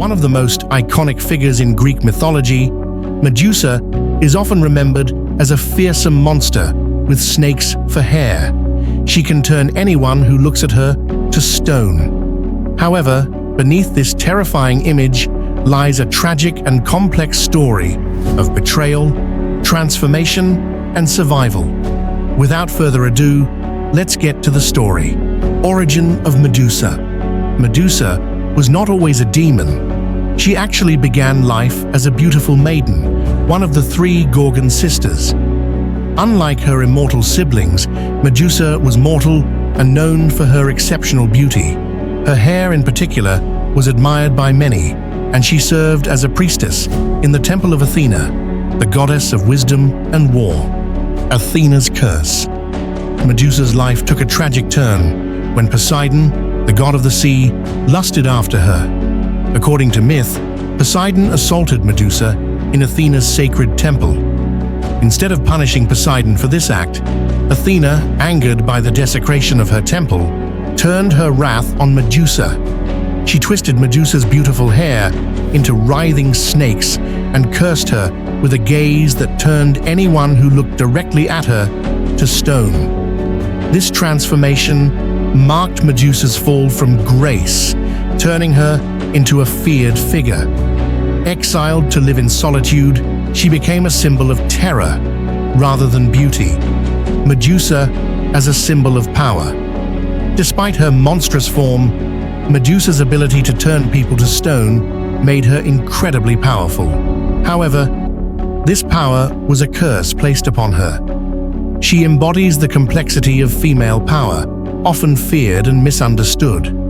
One of the most iconic figures in Greek mythology, Medusa is often remembered as a fearsome monster with snakes for hair. She can turn anyone who looks at her to stone. However, beneath this terrifying image lies a tragic and complex story of betrayal, transformation, and survival. Without further ado, let's get to the story. Origin of Medusa. Medusa was not always a demon. She actually began life as a beautiful maiden, one of the three Gorgon sisters. Unlike her immortal siblings, Medusa was mortal and known for her exceptional beauty. Her hair in particular was admired by many, and she served as a priestess in the temple of Athena, the goddess of wisdom and war. Athena's curse. Medusa's life took a tragic turn when Poseidon, the god of the sea, lusted after her. According to myth, Poseidon assaulted Medusa in Athena's sacred temple. Instead of punishing Poseidon for this act, Athena, angered by the desecration of her temple, turned her wrath on Medusa. She twisted Medusa's beautiful hair into writhing snakes and cursed her with a gaze that turned anyone who looked directly at her to stone. This transformation marked Medusa's fall from grace, turning her into a feared figure. Exiled to live in solitude, she became a symbol of terror rather than beauty. Medusa as a symbol of power. Despite her monstrous form, Medusa's ability to turn people to stone made her incredibly powerful. However, this power was a curse placed upon her. She embodies the complexity of female power, often feared and misunderstood.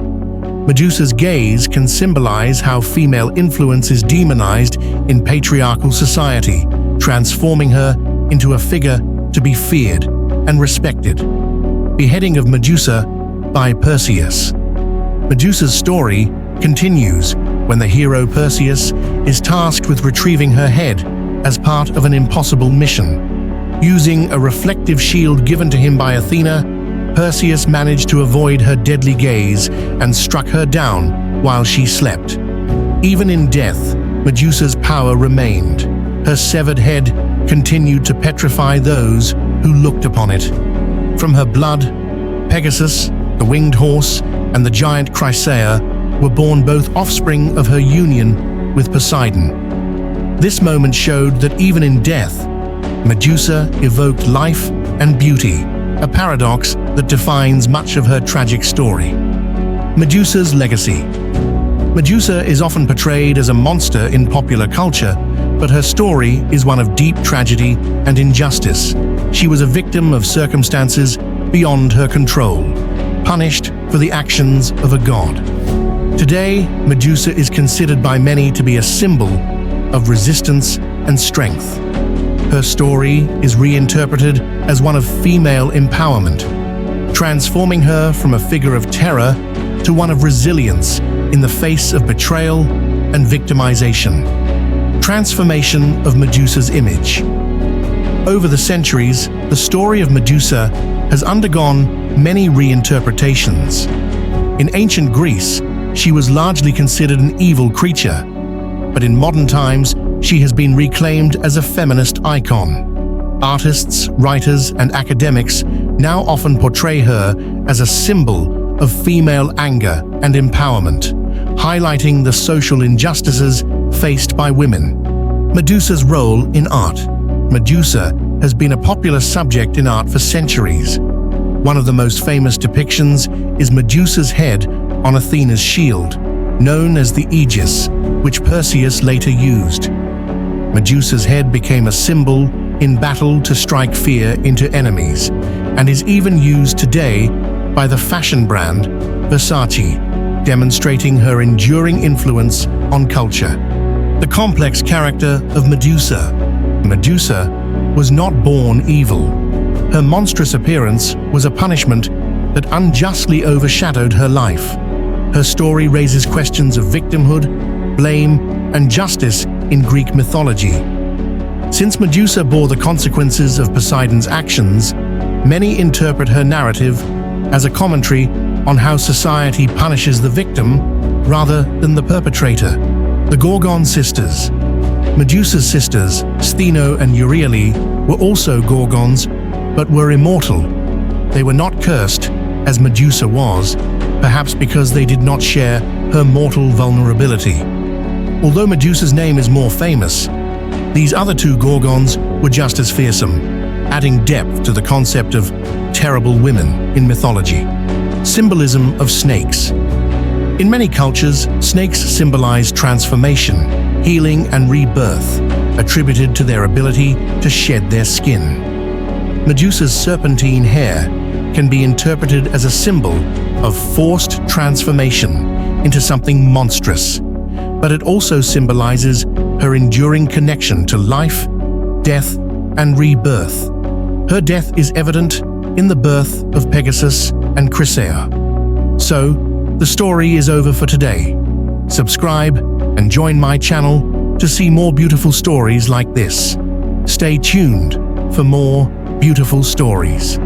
Medusa's gaze can symbolize how female influence is demonized in patriarchal society, transforming her into a figure to be feared and respected. Beheading of Medusa by Perseus. Medusa's story continues when the hero Perseus is tasked with retrieving her head as part of an impossible mission. Using a reflective shield given to him by Athena, Perseus managed to avoid her deadly gaze and struck her down while she slept. Even in death, Medusa's power remained. Her severed head continued to petrify those who looked upon it. From her blood, Pegasus, the winged horse, and the giant Chrysaor were born, both offspring of her union with Poseidon. This moment showed that even in death, Medusa evoked life and beauty, a paradox that defines much of her tragic story. Medusa's legacy. Medusa is often portrayed as a monster in popular culture, but her story is one of deep tragedy and injustice. She was a victim of circumstances beyond her control, punished for the actions of a god. Today, Medusa is considered by many to be a symbol of resistance and strength. Her story is reinterpreted as one of female empowerment, transforming her from a figure of terror to one of resilience in the face of betrayal and victimization. Transformation of Medusa's image. Over the centuries, the story of Medusa has undergone many reinterpretations. In ancient Greece, she was largely considered an evil creature, but in modern times, she has been reclaimed as a feminist icon. Artists, writers, and academics now often portray her as a symbol of female anger and empowerment, highlighting the social injustices faced by women. Medusa's role in art. Medusa has been a popular subject in art for centuries. One of the most famous depictions is Medusa's head on Athena's shield, known as the Aegis, which Perseus later used. Medusa's head became a symbol in battle to strike fear into enemies, and is even used today by the fashion brand Versace, demonstrating her enduring influence on culture. The complex character of Medusa. Medusa was not born evil. Her monstrous appearance was a punishment that unjustly overshadowed her life. Her story raises questions of victimhood, blame, and justice in Greek mythology. Since Medusa bore the consequences of Poseidon's actions, many interpret her narrative as a commentary on how society punishes the victim rather than the perpetrator. The Gorgon Sisters. Medusa's sisters, Stheno and Euryale, were also Gorgons, but were immortal. They were not cursed, as Medusa was, perhaps because they did not share her mortal vulnerability. Although Medusa's name is more famous, these other two Gorgons were just as fearsome, adding depth to the concept of terrible women in mythology. Symbolism of snakes. In many cultures, snakes symbolize transformation, healing, and rebirth, attributed to their ability to shed their skin. Medusa's serpentine hair can be interpreted as a symbol of forced transformation into something monstrous, but it also symbolizes her enduring connection to life, death, and rebirth. Her death is evident in the birth of Pegasus and Chrysaor. So, the story is over for today. Subscribe and join my channel to see more beautiful stories like this. Stay tuned for more beautiful stories.